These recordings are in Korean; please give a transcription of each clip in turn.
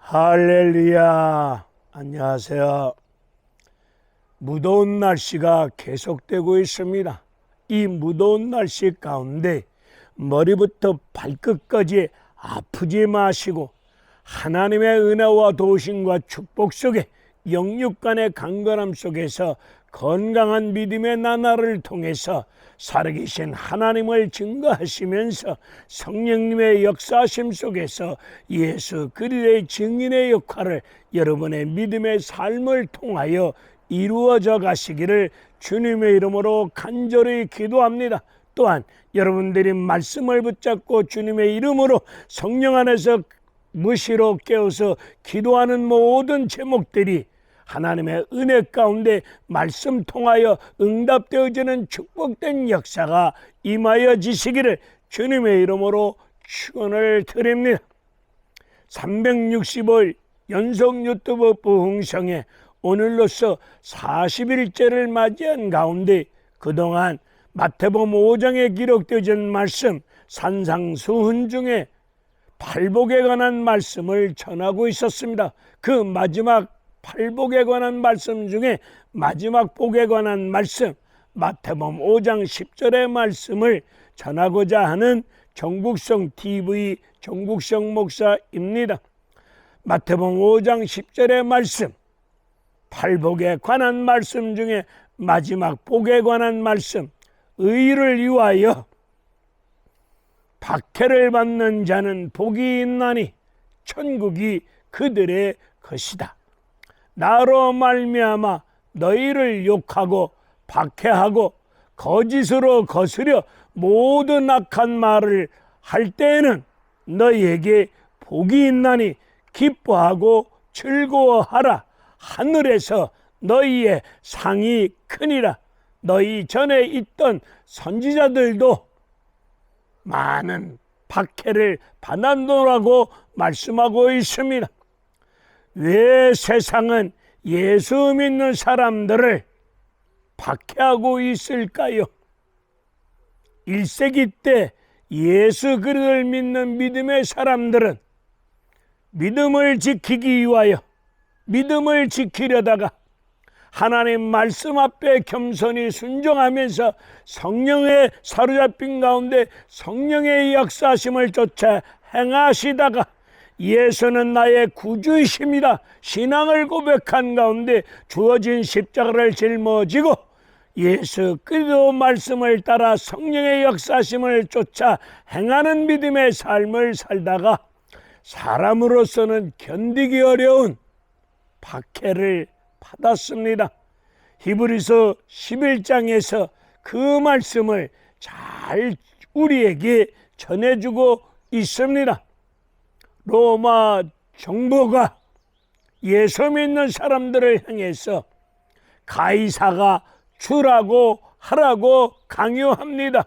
할렐루야. 안녕하세요. 무더운 날씨가 계속되고 있습니다. 이 무더운 날씨 가운데 머리부터 발끝까지 아프지 마시고 하나님의 은혜와 도우심과 축복 속에 영육간의 강건함 속에서 건강한 믿음의 나날을 통해서 살아계신 하나님을 증거하시면서 성령님의 역사하심 속에서 예수 그리스도의 증인의 역할을 여러분의 믿음의 삶을 통하여 이루어져 가시기를 주님의 이름으로 간절히 기도합니다. 또한 여러분들이 말씀을 붙잡고 주님의 이름으로 성령 안에서 무시로 깨어서 기도하는 모든 제목들이 하나님의 은혜 가운데 말씀 통하여 응답되어지는 축복된 역사가 임하여 지시기를 주님의 이름으로 축원을 드립니다. 365일 연속 유튜브 부흥성에 오늘로서 40일째를 맞이한 가운데 그동안 마태복음 5장에 기록되어진 말씀 산상수훈 중에 팔복에 관한 말씀을 전하고 있었습니다. 그 마지막 팔복에 관한 말씀 중에 마지막 복에 관한 말씀 마태복음 5장 10절의 말씀을 전하고자 하는 정국성 TV 정국성 목사입니다. 마태복음 5장 10절의 말씀 팔복에 관한 말씀 중에 마지막 복에 관한 말씀 의를 위하여 박해를 받는 자는 복이 있나니 천국이 그들의 것이다. 나로 말미암아 너희를 욕하고 박해하고 거짓으로 거스려 모든 악한 말을 할 때에는 너희에게 복이 있나니 기뻐하고 즐거워하라. 하늘에서 너희의 상이 크니라. 너희 전에 있던 선지자들도 많은 박해를 받았노라고 말씀하고 있습니다. 왜 세상은 예수 믿는 사람들을 박해하고 있을까요? 1세기 때 예수 그리스도를 믿는 믿음의 사람들은 믿음을 지키기 위하여 믿음을 지키려다가 하나님 말씀 앞에 겸손히 순종하면서 성령에 사로잡힌 가운데 성령의 역사하심을 쫓아 행하시다가 예수는 나의 구주이십니다. 신앙을 고백한 가운데 주어진 십자가를 짊어지고 예수 그리스도 말씀을 따라 성령의 역사심을 쫓아 행하는 믿음의 삶을 살다가 사람으로서는 견디기 어려운 박해를 받았습니다. 히브리서 11장에서 그 말씀을 잘 우리에게 전해주고 있습니다. 로마 정부가 예수 믿는 사람들을 향해서 가이사가 주라고 하라고 강요합니다.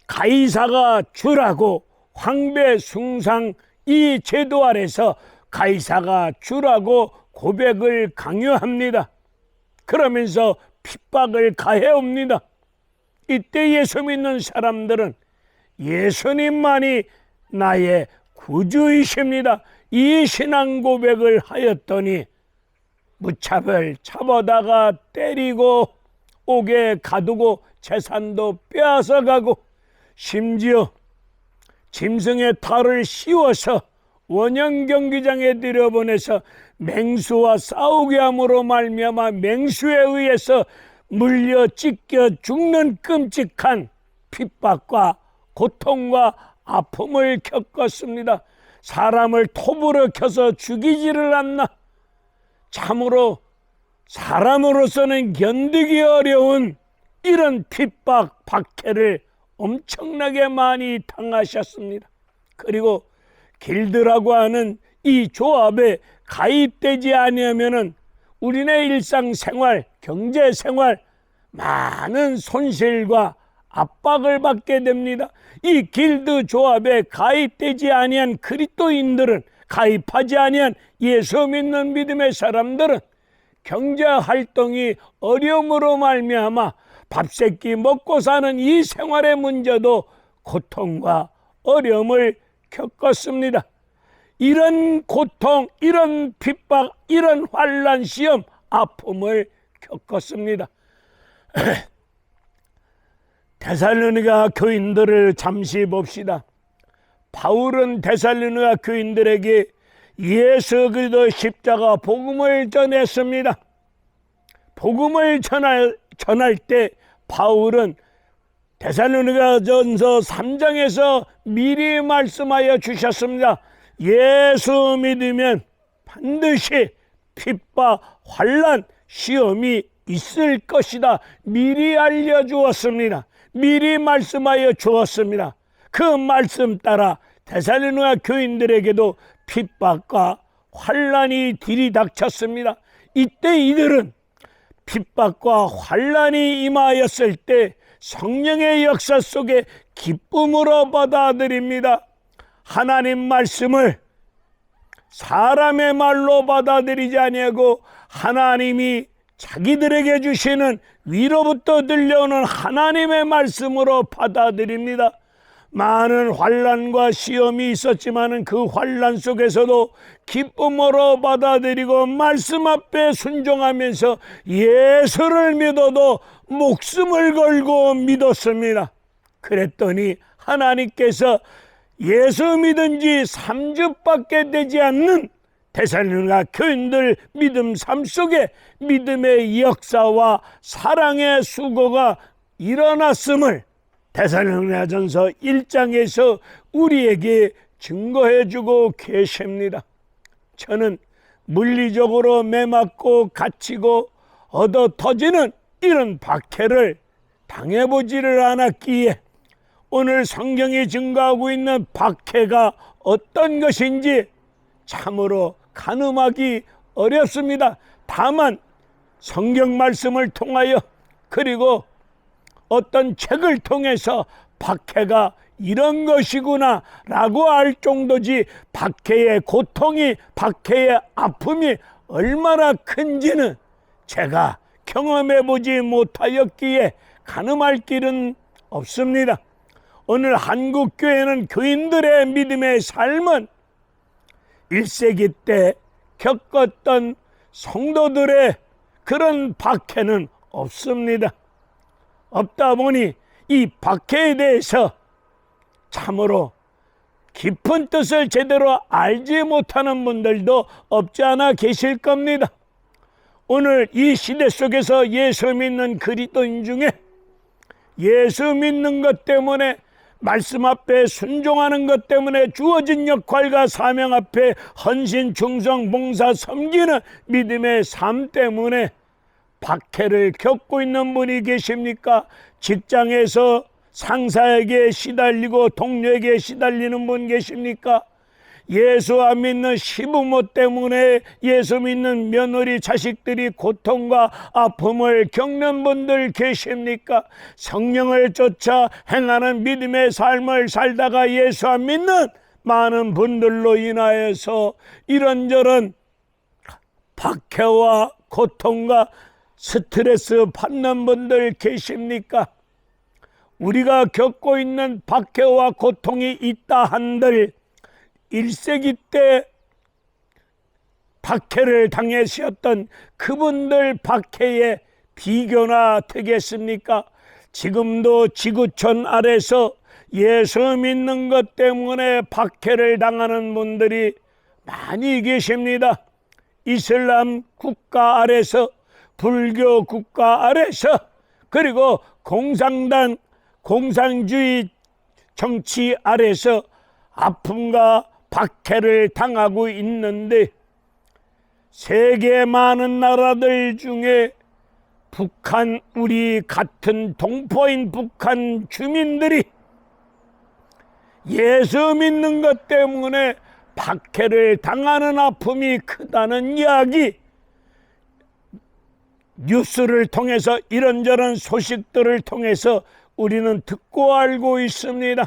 가이사가 주라고 황배 숭상 이 제도 아래서 가이사가 주라고 고백을 강요합니다. 그러면서 핍박을 가해옵니다. 이때 예수 믿는 사람들은 예수님만이 나의 구주이십니다. 이 신앙 고백을 하였더니 무차별 잡아다가 때리고 옥에 가두고 재산도 빼앗아가고 심지어 짐승의 탈을 씌워서 원형 경기장에 들여보내서 맹수와 싸우게 함으로 말미암아 맹수에 의해서 물려 찢겨 죽는 끔찍한 핍박과 고통과 아픔을 겪었습니다. 사람을 톱으로 켜서 죽이지를 않나. 참으로 사람으로서는 견디기 어려운 이런 핍박, 박해를 엄청나게 많이 당하셨습니다. 그리고 길드라고 하는 이 조합에 가입되지 아니하면은 우리네 일상생활, 경제생활 많은 손실과 압박을 받게 됩니다. 이 길드 조합에 가입되지 아니한 그리스도인들은 가입하지 아니한 예수 믿는 믿음의 사람들은 경제활동이 어려움으로 말미암아 밥새끼 먹고 사는 이 생활의 문제도 고통과 어려움을 겪었습니다. 이런 고통, 이런 핍박, 이런 환난, 시험, 아픔을 겪었습니다. 데살로니가 교인들을 잠시 봅시다. 바울은 데살로니가 교인들에게 예수 그리스도의 십자가 복음을 전했습니다. 복음을 전할 때 바울은 데살로니가전서 3장에서 미리 말씀하여 주셨습니다. 예수 믿으면 반드시 핍박, 환난, 시험이 있을 것이다. 미리 알려주었습니다. 미리 말씀하여 주었습니다. 그 말씀 따라 데살로니가 교인들에게도 핍박과 환난이 들이닥쳤습니다. 이때 이들은 핍박과 환난이 임하였을 때 성령의 역사 속에 기쁨으로 받아들입니다. 하나님 말씀을 사람의 말로 받아들이지 아니하고 하나님이 자기들에게 주시는 위로부터 들려오는 하나님의 말씀으로 받아들입니다. 많은 환난과 시험이 있었지만 그 환난 속에서도 기쁨으로 받아들이고 말씀 앞에 순종하면서 예수를 믿어도 목숨을 걸고 믿었습니다. 그랬더니 하나님께서 예수 믿은 지 3주밖에 되지 않는 데살로니가 교인들 믿음 삶 속에 믿음의 역사와 사랑의 수고가 일어났음을 데살로니가전서 1장에서 우리에게 증거해주고 계십니다. 저는 물리적으로 매맞고 갇히고 얻어 터지는 이런 박해를 당해보지를 않았기에 오늘 성경이 증거하고 있는 박해가 어떤 것인지 참으로 가늠하기 어렵습니다. 다만 성경 말씀을 통하여 그리고 어떤 책을 통해서 박해가 이런 것이구나 라고 알 정도지 박해의 고통이, 박해의 아픔이 얼마나 큰지는 제가 경험해 보지 못하였기에 가늠할 길은 없습니다. 오늘 한국교회는 교인들의 믿음의 삶은 1세기 때 겪었던 성도들의 그런 박해는 없습니다. 없다 보니 이 박해에 대해서 참으로 깊은 뜻을 제대로 알지 못하는 분들도 없지 않아 계실 겁니다. 오늘 이 시대 속에서 예수 믿는 그리스도인 중에 예수 믿는 것 때문에 말씀 앞에 순종하는 것 때문에 주어진 역할과 사명 앞에 헌신, 충성, 봉사, 섬기는 믿음의 삶 때문에 박해를 겪고 있는 분이 계십니까? 직장에서 상사에게 시달리고 동료에게 시달리는 분 계십니까? 예수 안 믿는 시부모 때문에 예수 믿는 며느리 자식들이 고통과 아픔을 겪는 분들 계십니까? 성령을 쫓아 행하는 믿음의 삶을 살다가 예수 안 믿는 많은 분들로 인하여서 이런저런 박해와 고통과 스트레스 받는 분들 계십니까? 우리가 겪고 있는 박해와 고통이 있다 한들 1세기 때 박해를 당하셨던 그분들 박해의 비교나 되겠습니까? 지금도 지구촌 아래서 예수 믿는 것 때문에 박해를 당하는 분들이 많이 계십니다. 이슬람 국가 아래서, 불교 국가 아래서, 그리고 공산당, 공산주의 정치 아래서 아픔과 박해를 당하고 있는데 세계 많은 나라들 중에 북한, 우리 같은 동포인 북한 주민들이 예수 믿는 것 때문에 박해를 당하는 아픔이 크다는 이야기, 뉴스를 통해서 이런저런 소식들을 통해서 우리는 듣고 알고 있습니다.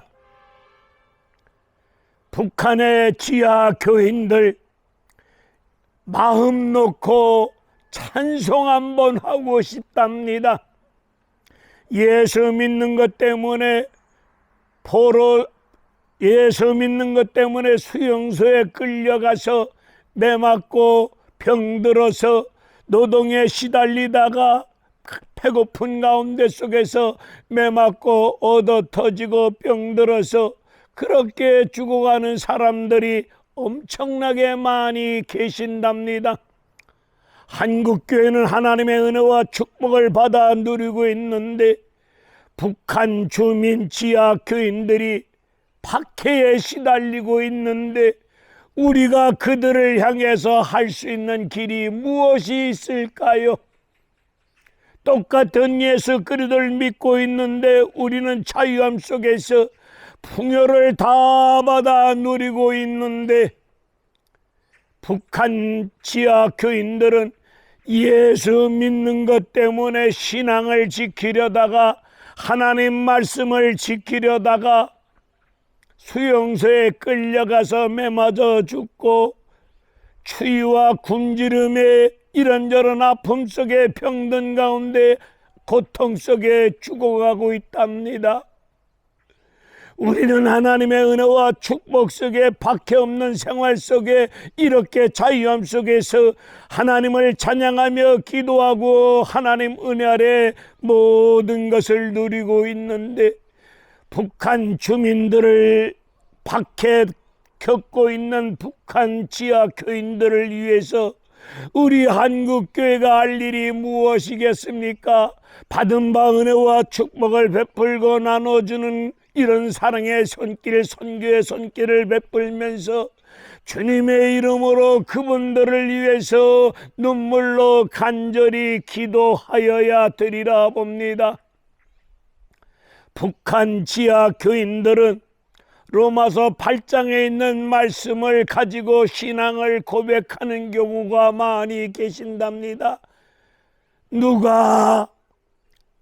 북한의 지하 교인들 마음 놓고 찬송 한번 하고 싶답니다. 예수 믿는 것 때문에 포로 예수 믿는 것 때문에 수용소에 끌려가서 매 맞고 병들어서 노동에 시달리다가 배고픈 가운데 속에서 매 맞고 얻어 터지고 병들어서 그렇게 죽어가는 사람들이 엄청나게 많이 계신답니다. 한국교회는 하나님의 은혜와 축복을 받아 누리고 있는데 북한 주민 지하 교인들이 박해에 시달리고 있는데 우리가 그들을 향해서 할 수 있는 길이 무엇이 있을까요? 똑같은 예수 그리스도를 믿고 있는데 우리는 자유함 속에서 풍요를 다 받아 누리고 있는데 북한 지하 교인들은 예수 믿는 것 때문에 신앙을 지키려다가 하나님 말씀을 지키려다가 수용소에 끌려가서 매맞아 죽고 추위와 굶주림에 이런저런 아픔 속에 병든 가운데 고통 속에 죽어가고 있답니다. 우리는 하나님의 은혜와 축복 속에 박해 없는 생활 속에 이렇게 자유함 속에서 하나님을 찬양하며 기도하고 하나님 은혜 아래 모든 것을 누리고 있는데 북한 주민들을 박해 겪고 있는 북한 지하 교인들을 위해서 우리 한국교회가 할 일이 무엇이겠습니까? 받은 바 은혜와 축복을 베풀고 나눠주는 이런 사랑의 손길, 선교의 손길을 베풀면서 주님의 이름으로 그분들을 위해서 눈물로 간절히 기도하여야 되리라 봅니다. 북한 지하 교인들은 로마서 8장에 있는 말씀을 가지고 신앙을 고백하는 경우가 많이 계신답니다. 누가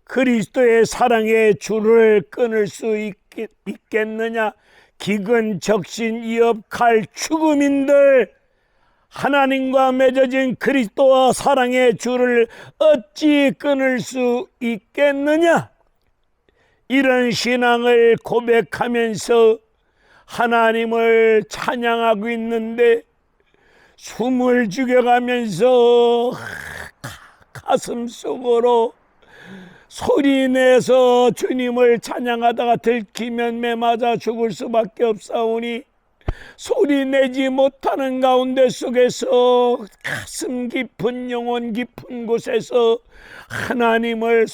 그리스도의 사랑의 줄을 끊을 수 있겠느냐? 기근, 적신, 이업, 칼, 죽음인들 하나님과 맺어진 그리스도와 사랑의 줄을 어찌 끊을 수 있겠느냐? 이런 신앙을 고백하면서 하나님을 찬양하고 있는데 숨을 죽여가면서 가슴 속으로 소리내서 주님을 찬양하다가 들키면 매맞아 죽을 수밖에 없사오니 소리내지 못하는 가운데 속에서 가슴 깊은 영혼 깊은 곳에서 하나님을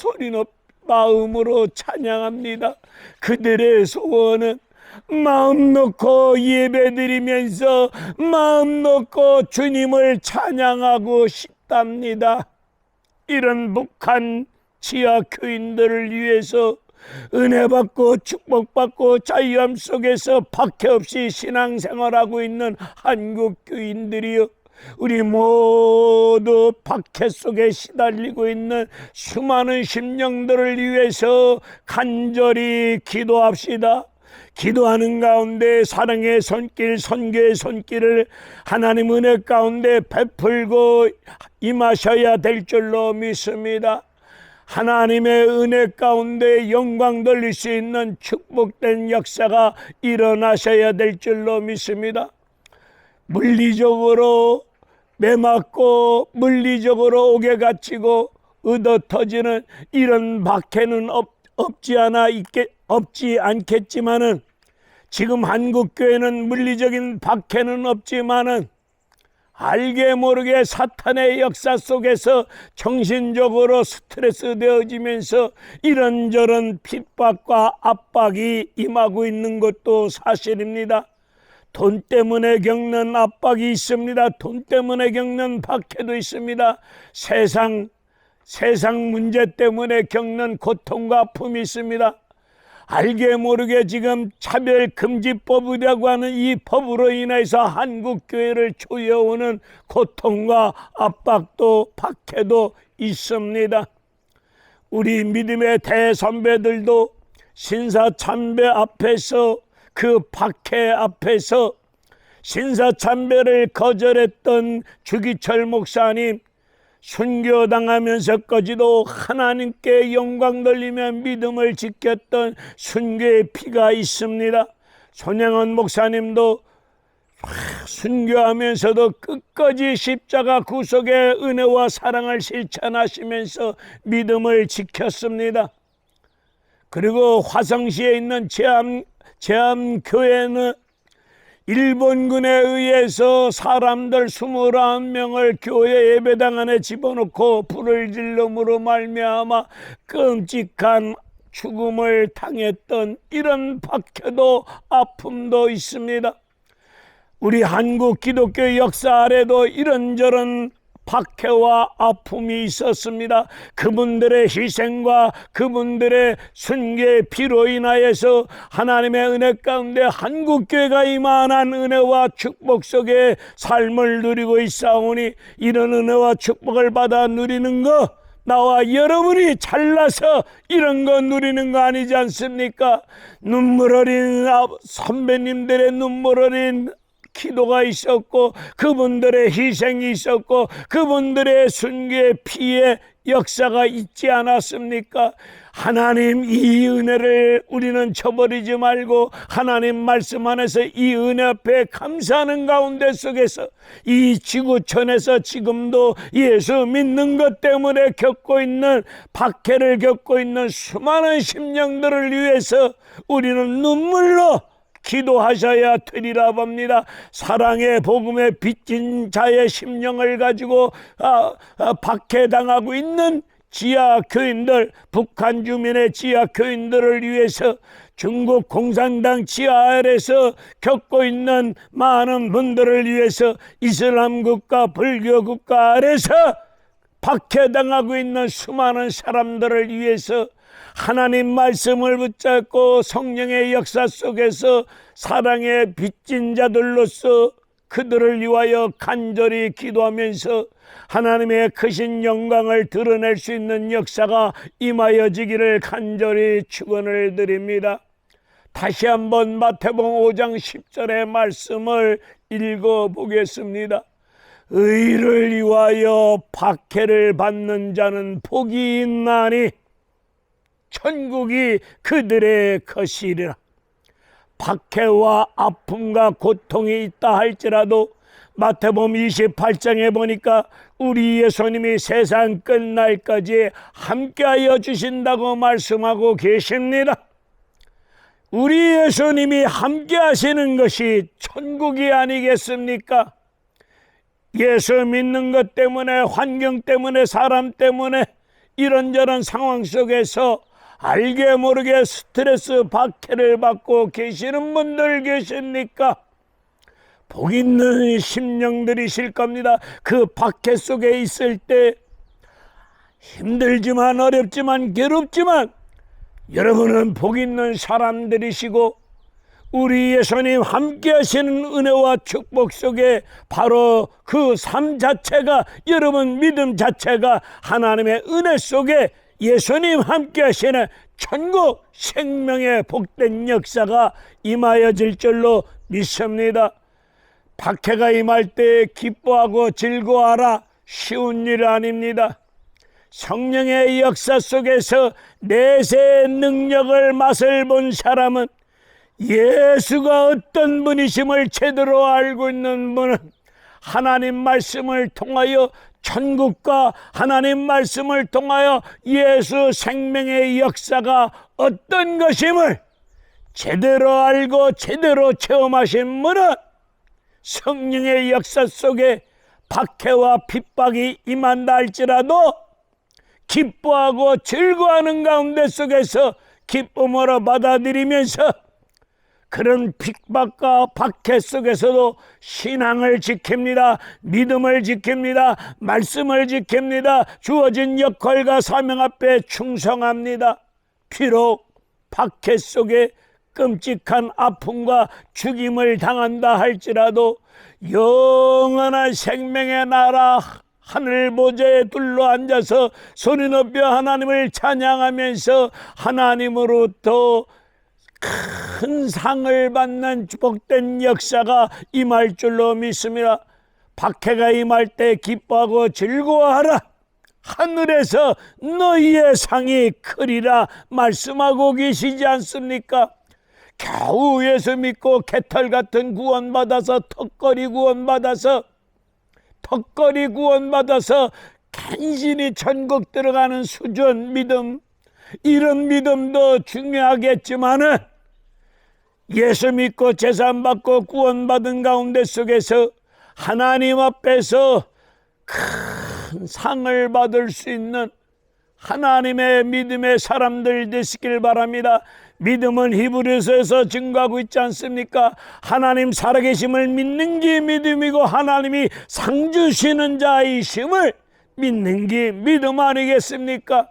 마음으로 찬양합니다. 그들의 소원은 마음 놓고 예배드리면서 마음 놓고 주님을 찬양하고 싶답니다. 이런 북한 지하 교인들을 위해서 은혜 받고 축복받고 자유함 속에서 박해 없이 신앙생활하고 있는 한국 교인들이요, 우리 모두 박해 속에 시달리고 있는 수많은 심령들을 위해서 간절히 기도합시다. 기도하는 가운데 사랑의 손길, 선교의 손길을 하나님 은혜 가운데 베풀고 임하셔야 될 줄로 믿습니다. 하나님의 은혜 가운데 영광 돌릴 수 있는 축복된 역사가 일어나셔야 될 줄로 믿습니다. 물리적으로 매맞고 물리적으로 옥에 갇히고 얻어 터지는 이런 박해는 없지 않겠지만은 지금 한국교회는 물리적인 박해는 없지만은 알게 모르게 사탄의 역사 속에서 정신적으로 스트레스 되어지면서 이런저런 핍박과 압박이 임하고 있는 것도 사실입니다. 돈 때문에 겪는 압박이 있습니다. 돈 때문에 겪는 박해도 있습니다. 세상 문제 때문에 겪는 고통과 아픔이 있습니다. 알게 모르게 지금 차별금지법이라고 하는 이 법으로 인해서 한국교회를 조여오는 고통과 압박도 박해도 있습니다. 우리 믿음의 대선배들도 신사참배 앞에서 그 박해 앞에서 신사참배를 거절했던 주기철 목사님, 순교당하면서까지도 하나님께 영광 돌리며 믿음을 지켰던 순교의 피가 있습니다. 손양원 목사님도 순교하면서도 끝까지 십자가 구속의 은혜와 사랑을 실천하시면서 믿음을 지켰습니다. 그리고 화성시에 있는 제암교회는 일본군에 의해서 사람들 29명을 교회 예배당 안에 집어넣고 불을 질름으로 말미암아 끔찍한 죽음을 당했던 이런 박해도 아픔도 있습니다. 우리 한국 기독교 역사 아래도 이런저런 박해와 아픔이 있었습니다. 그분들의 희생과 그분들의 순교의 피로 인하여서 하나님의 은혜 가운데 한국교회가 이만한 은혜와 축복 속에 삶을 누리고 있사오니, 이런 은혜와 축복을 받아 누리는 거 나와 여러분이 잘나서 이런 거 누리는 거 아니지 않습니까? 눈물 어린 선배님들의 눈물 어린 기도가 있었고, 그분들의 희생이 있었고, 그분들의 순교의 피의 역사가 있지 않았습니까? 하나님, 이 은혜를 우리는 저버리지 말고 하나님 말씀 안에서 이 은혜 앞에 감사하는 가운데 속에서 이 지구촌에서 지금도 예수 믿는 것 때문에 겪고 있는 박해를 겪고 있는 수많은 심령들을 위해서 우리는 눈물로 기도하셔야 되리라 봅니다. 사랑의 복음에 빚진 자의 심령을 가지고 박해당하고 있는 지하 교인들, 북한 주민의 지하 교인들을 위해서, 중국 공산당 지하 아래에서 겪고 있는 많은 분들을 위해서, 이슬람 국가, 불교 국가 아래에서 박해당하고 있는 수많은 사람들을 위해서 하나님 말씀을 붙잡고 성령의 역사 속에서 사랑의 빚진 자들로서 그들을 위하여 간절히 기도하면서 하나님의 크신 영광을 드러낼 수 있는 역사가 임하여지기를 간절히 축원을 드립니다. 다시 한번 마태복음 5장 10절의 말씀을 읽어보겠습니다. 의를 위하여 박해를 받는 자는 복이 있나니 천국이 그들의 것이리라. 박해와 아픔과 고통이 있다 할지라도 마태복음 28장에 보니까 우리 예수님이 세상 끝날까지 함께하여 주신다고 말씀하고 계십니다. 우리 예수님이 함께하시는 것이 천국이 아니겠습니까? 예수 믿는 것 때문에, 환경 때문에, 사람 때문에 이런저런 상황 속에서 알게 모르게 스트레스 박해를 받고 계시는 분들 계십니까? 복 있는 심령들이실 겁니다. 그 박해 속에 있을 때 힘들지만 어렵지만 괴롭지만 여러분은 복 있는 사람들이시고, 우리 예수님 함께 하시는 은혜와 축복 속에 바로 그 삶 자체가, 여러분 믿음 자체가 하나님의 은혜 속에 예수님 함께 하시는 천국 생명의 복된 역사가 임하여질 줄로 믿습니다. 박해가 임할 때 기뻐하고 즐거워하라, 쉬운 일 아닙니다. 성령의 역사 속에서 내세의 능력을 맛을 본 사람은, 예수가 어떤 분이심을 제대로 알고 있는 분은 하나님 말씀을 통하여 천국과 하나님 말씀을 통하여 예수 생명의 역사가 어떤 것임을 제대로 알고 제대로 체험하신 분은 성령의 역사 속에 박해와 핍박이 임한다 할지라도 기뻐하고 즐거워하는 가운데 속에서 기쁨으로 받아들이면서 그런 핍박과 박해 속에서도 신앙을 지킵니다. 믿음을 지킵니다. 말씀을 지킵니다. 주어진 역할과 사명 앞에 충성합니다. 비록 박해 속에 끔찍한 아픔과 죽임을 당한다 할지라도 영원한 생명의 나라 하늘 보좌에 둘러앉아서 소리 높여 하나님을 찬양하면서 하나님으로부터 큰 상을 받는 복된 역사가 임할 줄로 믿습니다. 박해가 임할 때 기뻐하고 즐거워하라. 하늘에서 너희의 상이 크리라 말씀하고 계시지 않습니까? 겨우 예수 믿고 개털 같은 구원받아서 턱걸이 구원받아서 간신히 천국 들어가는 수준 믿음, 이런 믿음도 중요하겠지만은 예수 믿고 제산 받고 구원받은 가운데 속에서 하나님 앞에서 큰 상을 받을 수 있는 하나님의 믿음의 사람들 되시길 바랍니다. 믿음은 히브리서에서 증거하고 있지 않습니까? 하나님 살아계심을 믿는 게 믿음이고 하나님이 상 주시는 자이심을 믿는 게 믿음 아니겠습니까?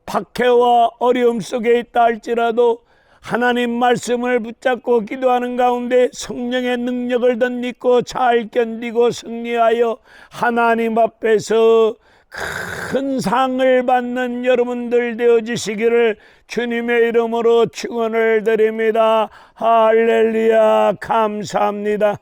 박해와 어려움 속에 있다 할지라도 하나님 말씀을 붙잡고 기도하는 가운데 성령의 능력을 덧입고 잘 견디고 승리하여 하나님 앞에서 큰 상을 받는 여러분들 되어지시기를 주님의 이름으로 축원을 드립니다. 할렐루야, 감사합니다.